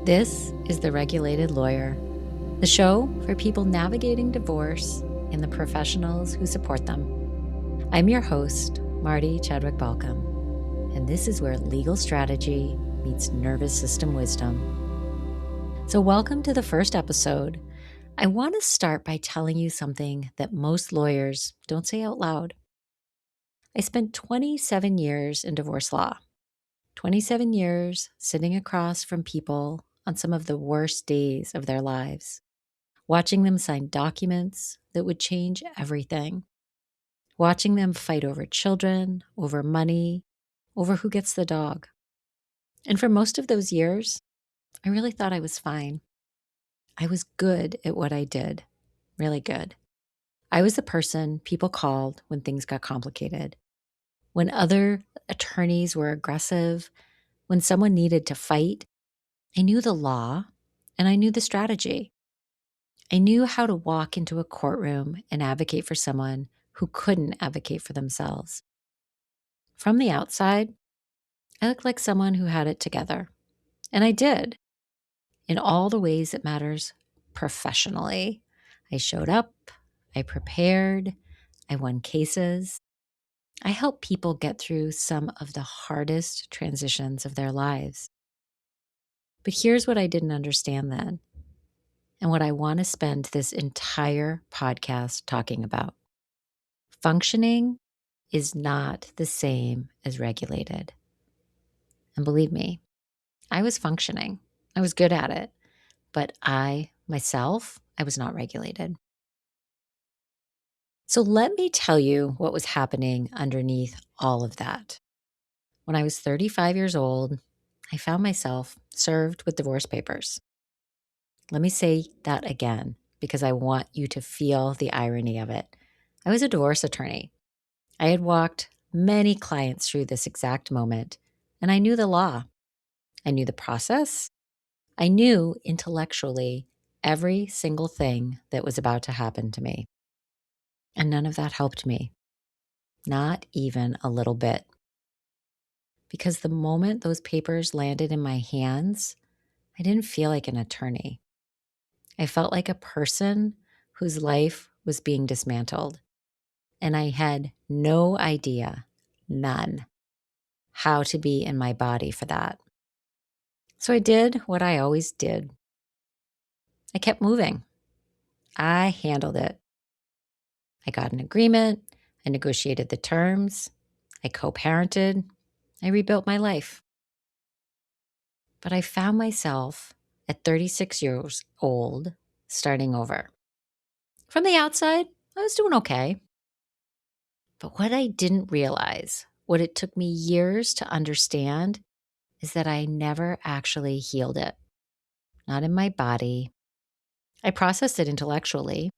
This is The Regulated Lawyer, the show for people navigating divorce and the professionals who support them. I'm your host, Marty Chadwick-Balcom, and this is where legal strategy meets nervous system wisdom. So welcome to the first episode. I want to start by telling you something that most lawyers don't say out loud. I spent 27 years in divorce law, 27 years sitting across from people on some of the worst days of their lives, watching them sign documents that would change everything, watching them fight over children, over money, over who gets the dog. And for most of those years, I really thought I was fine. I was good at what I did, really good. I was the person people called when things got complicated, when other attorneys were aggressive, when someone needed to fight. I knew the law and I knew the strategy. I knew how to walk into a courtroom and advocate for someone who couldn't advocate for themselves. From the outside, I looked like someone who had it together. And I did, in all the ways that matters professionally. I showed up, I prepared, I won cases. I helped people get through some of the hardest transitions of their lives. But here's what I didn't understand then, and what I want to spend this entire podcast talking about. Functioning is not the same as regulated. And believe me, I was functioning. I was good at it. But I was not regulated. So let me tell you what was happening underneath all of that. When I was 35 years old, I found myself served with divorce papers. Let me say that again, because I want you to feel the irony of it. I was a divorce attorney. I had walked many clients through this exact moment, and I knew the law. I knew the process. I knew intellectually every single thing that was about to happen to me. And none of that helped me, not even a little bit. Because the moment those papers landed in my hands, I didn't feel like an attorney. I felt like a person whose life was being dismantled. And I had no idea, none, how to be in my body for that. So I did what I always did. I kept moving. I handled it. I got an agreement. I negotiated the terms. I co-parented. I rebuilt my life. But I found myself at 36 years old starting over. From the outside, I was doing okay. But what I didn't realize, what it took me years to understand, is that I never actually healed it. Not in my body. I processed it intellectually.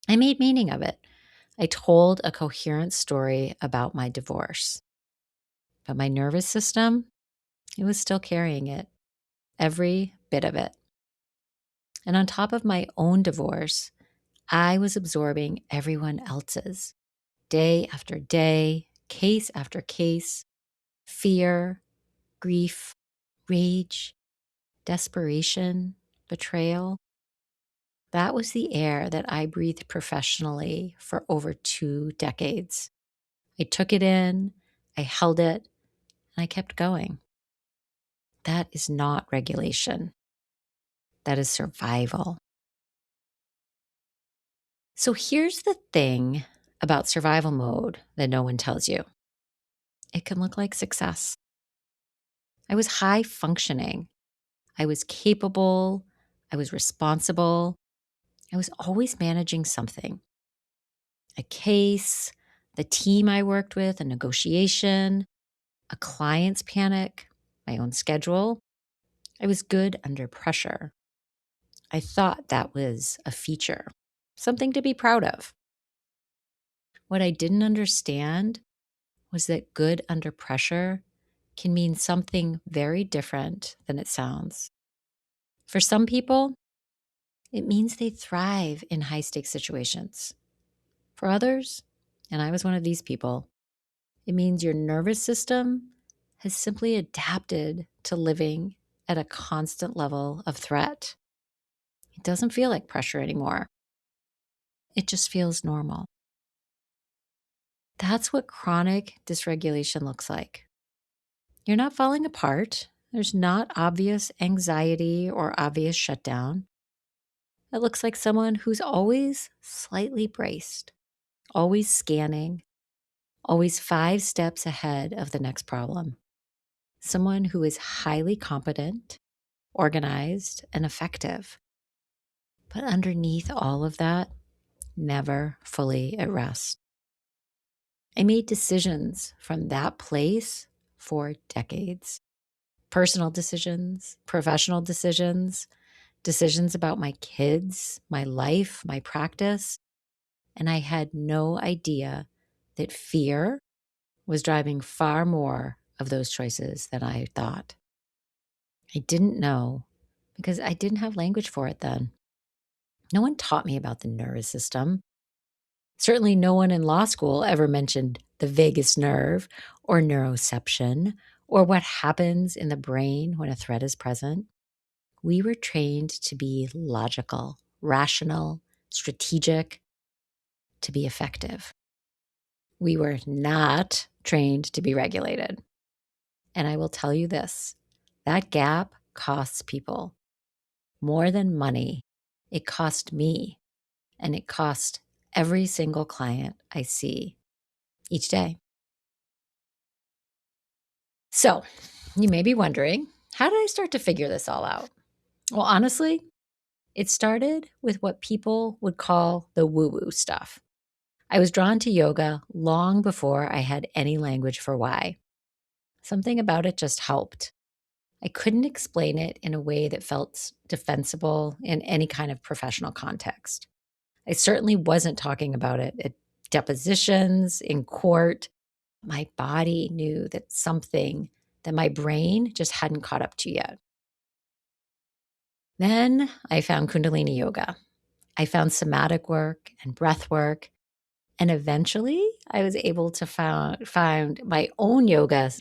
I made meaning of it. I told a coherent story about my divorce. But my nervous system, it was still carrying it. Every bit of it. And on top of my own divorce, I was absorbing everyone else's. Day after day, case after case, fear, grief, rage, desperation, betrayal. That was the air that I breathed professionally for over 2 decades. I took it in, I held it, and I kept going. That is not regulation. That is survival. So here's the thing about survival mode that no one tells you. It can look like success. I was high functioning. I was capable. I was responsible. I was always managing something. A case, the team I worked with, a negotiation, a client's panic, my own schedule. I was good under pressure. I thought that was a feature, something to be proud of. What I didn't understand was that good under pressure can mean something very different than it sounds. For some people, it means they thrive in high-stakes situations. For others, and I was one of these people, it means your nervous system has simply adapted to living at a constant level of threat. It doesn't feel like pressure anymore. It just feels normal. That's what chronic dysregulation looks like. You're not falling apart. There's not obvious anxiety or obvious shutdown. It looks like someone who's always slightly braced, always scanning, always 5 steps ahead of the next problem. Someone who is highly competent, organized, and effective. But underneath all of that, never fully at rest. I made decisions from that place for decades. Personal decisions, professional decisions, decisions about my kids, my life, my practice. And I had no idea that fear was driving far more of those choices than I thought. I didn't know because I didn't have language for it then. No one taught me about the nervous system. Certainly, no one in law school ever mentioned the vagus nerve or neuroception or what happens in the brain when a threat is present. We were trained to be logical, rational, strategic, to be effective. We were not trained to be regulated. And I will tell you this, that gap costs people more than money. It cost me, and it cost every single client I see each day. So you may be wondering, how did I start to figure this all out? Well, honestly, it started with what people would call the woo-woo stuff. I was drawn to yoga long before I had any language for why. Something about it just helped. I couldn't explain it in a way that felt defensible in any kind of professional context. I certainly wasn't talking about it at depositions, in court. My body knew that something that my brain just hadn't caught up to yet. Then I found Kundalini yoga. I found somatic work and breath work. And eventually I was able to find my own yoga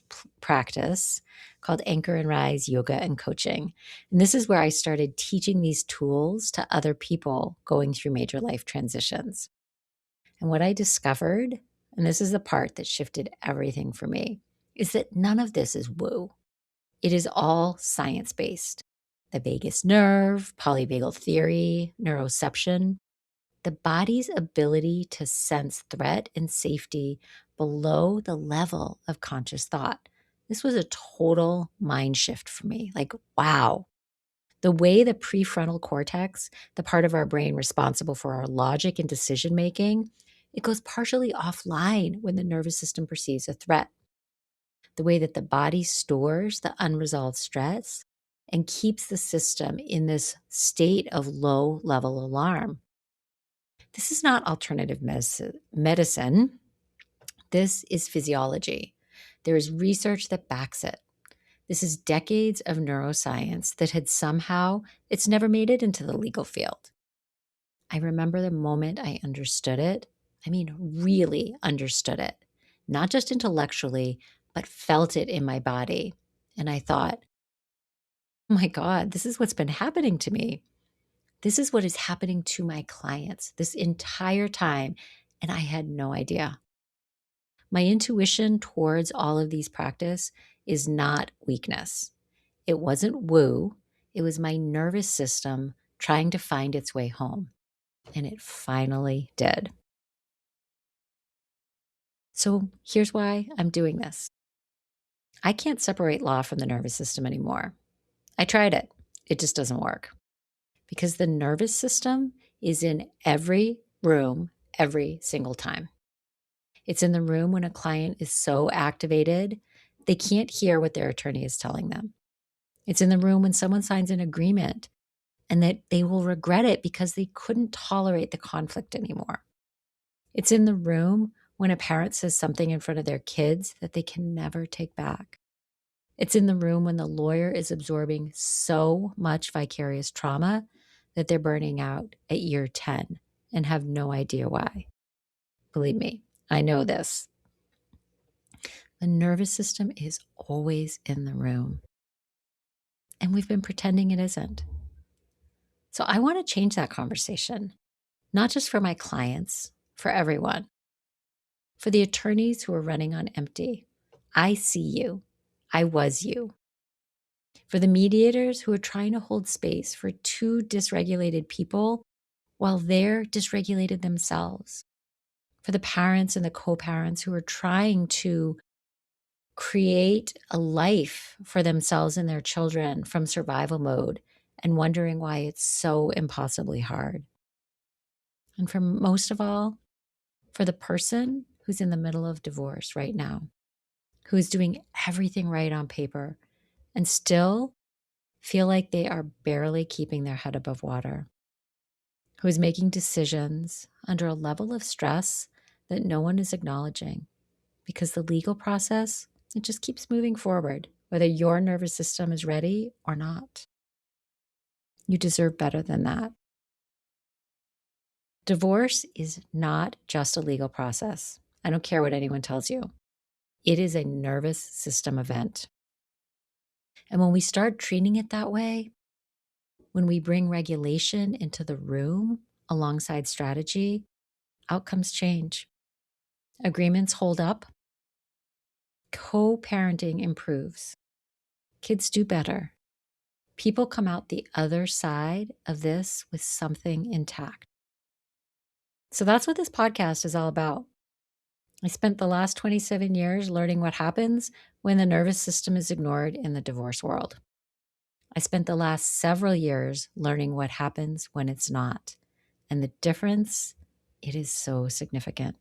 practice called Anchor and Rise Yoga and Coaching. And this is where I started teaching these tools to other people going through major life transitions. And what I discovered, and this is the part that shifted everything for me, is that none of this is woo. It is all science-based. The vagus nerve, polyvagal theory, neuroception, the body's ability to sense threat and safety below the level of conscious thought. This was a total mind shift for me. Like, wow. The way the prefrontal cortex, the part of our brain responsible for our logic and decision making, it goes partially offline when the nervous system perceives a threat. The way that the body stores the unresolved stress and keeps the system in this state of low level alarm. This is not alternative medicine. This is physiology. There is research that backs it. This is decades of neuroscience that had somehow, it's never made it into the legal field. I remember the moment I understood it. I mean, really understood it, not just intellectually, but felt it in my body. And I thought, oh my God, this is what's been happening to me. This is what is happening to my clients this entire time. And I had no idea. My intuition towards all of these practice is not weakness. It wasn't woo. It was my nervous system trying to find its way home. And it finally did. So here's why I'm doing this. I can't separate law from the nervous system anymore. I tried it. It just doesn't work. Because the nervous system is in every room every single time. It's in the room when a client is so activated, they can't hear what their attorney is telling them. It's in the room when someone signs an agreement and that they will regret it because they couldn't tolerate the conflict anymore. It's in the room when a parent says something in front of their kids that they can never take back. It's in the room when the lawyer is absorbing so much vicarious trauma that they're burning out at year 10 and have no idea why. Believe me, I know this. The nervous system is always in the room. and we've been pretending it isn't. So I want to change that conversation, not just for my clients, for everyone. For the attorneys who are running on empty, I see you. I was you. For the mediators who are trying to hold space for two dysregulated people while they're dysregulated themselves. For the parents and the co-parents who are trying to create a life for themselves and their children from survival mode and wondering why it's so impossibly hard. And for most of all, for the person who's in the middle of divorce right now, who's doing everything right on paper and still feel like they are barely keeping their head above water, who is making decisions under a level of stress that no one is acknowledging because the legal process, it just keeps moving forward, whether your nervous system is ready or not. You deserve better than that. Divorce is not just a legal process. I don't care what anyone tells you. It is a nervous system event. And when we start treating it that way, when we bring regulation into the room alongside strategy, outcomes change. Agreements hold up. Co-parenting improves. Kids do better. People come out the other side of this with something intact. So that's what this podcast is all about. I spent the last 27 years learning what happens when the nervous system is ignored in the divorce world. I spent the last several years learning what happens when it's not. And the difference, it is so significant.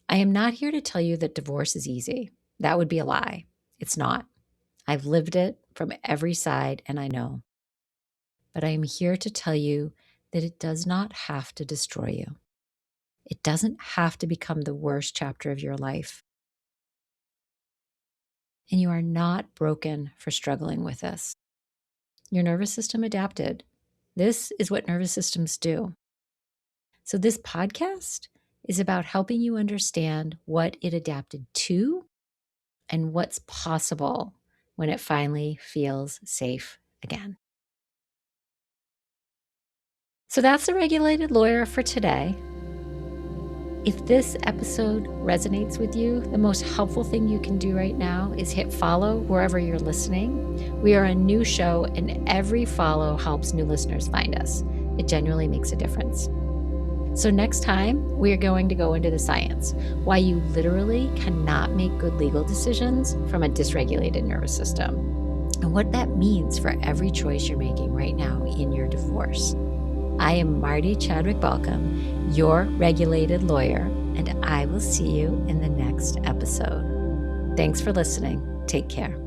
I am not here to tell you that divorce is easy. That would be a lie. It's not. I've lived it from every side, and I know. But I am here to tell you that it does not have to destroy you. It doesn't have to become the worst chapter of your life. And you are not broken for struggling with this. Your nervous system adapted. This is what nervous systems do. So this podcast is about helping you understand what it adapted to and what's possible when it finally feels safe again. So that's the Regulated Lawyer for today. If this episode resonates with you, the most helpful thing you can do right now is hit follow wherever you're listening. We are a new show, and every follow helps new listeners find us. It genuinely makes a difference. So next time, we are going to go into the science, why you literally cannot make good legal decisions from a dysregulated nervous system, and what that means for every choice you're making right now in your divorce. I am Marty Chadwick-Balcom, your regulated lawyer, and I will see you in the next episode. Thanks for listening. Take care.